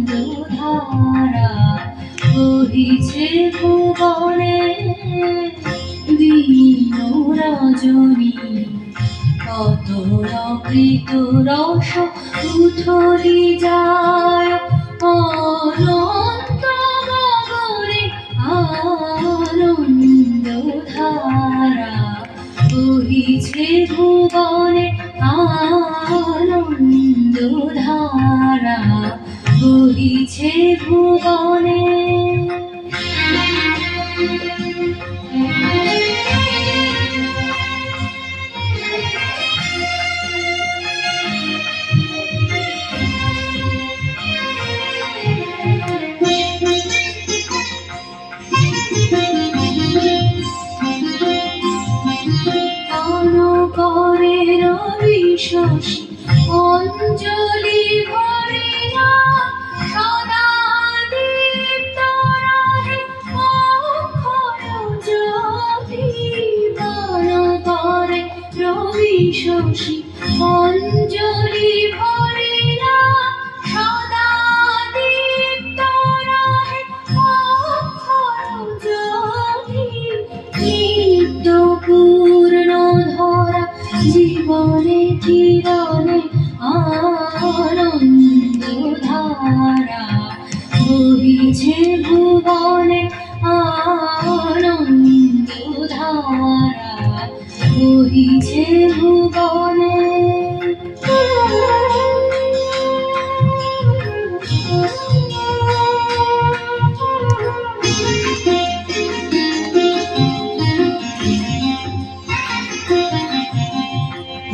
ধারা বহিছে ভুবনে দিন রজনী কত অমৃত রস উথলি যায় অনন্ত গগনে আনন্দ ধারা বহিছে ভুবনে আনন্দ ধারা বহিছে ভুবনে করে রবি শশী অঞ্জলি ভরিয়া সদা দীপ্ত রহে অক্ষয় জ্যোতি দান করে রবি শশী অঞ্জলি ভরিয়া সদা দীপ্ত রহে অক্ষয় জ্যোতি নিত্য পূর্ণ ধরা জীবনে চিরনে আনন্দ ধারা বহিছে ভুবনে আনন্দ ধারা বহিছে ভুবনে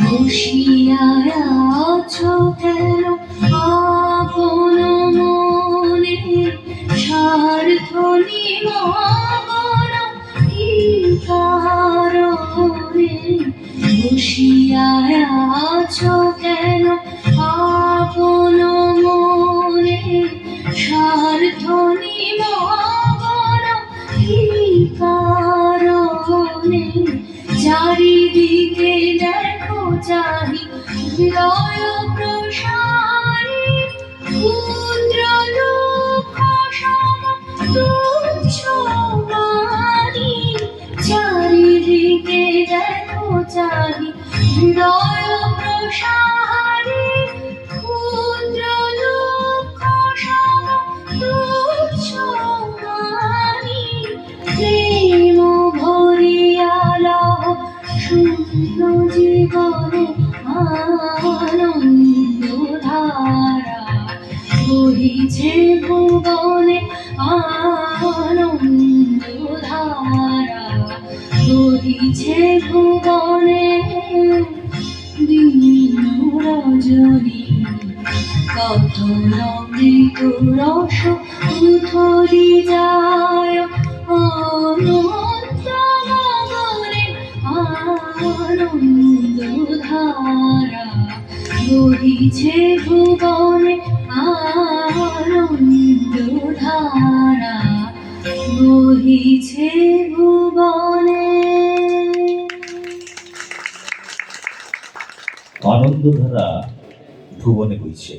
বসিয়া আছো কেন আপন মনে স্বার্থ নিমগ্ন কি কারণে বসিয়া আছো কেন আপন মনে স্বার্থ নিমগ্ন কি কারণে চারিদিকে দেখো চাহি হৃদয় প্রসারী ক্ষুদ্র দুঃখ সম তুচ্ছ মানি চারিদিকে দেখো চাহি হৃদয় প্রসারী ক্ষুদ্র দুঃখ সম তুচ্ছ মানি প্রেম ভরিয়া লহ শূন্য জীবনে আনন্দ ধারা বহিছে ভুবনে আনন্দ ধারা বহিছে ভুবনে দিন রজনী কত অমৃত রস উথলি যায় অনন্ত গগনে আনন্দ ধারা বহিছে ভুবনে আনন্দ ধারা বহিছে ভুবনে আনন্দধারা ভুবনে বইছে।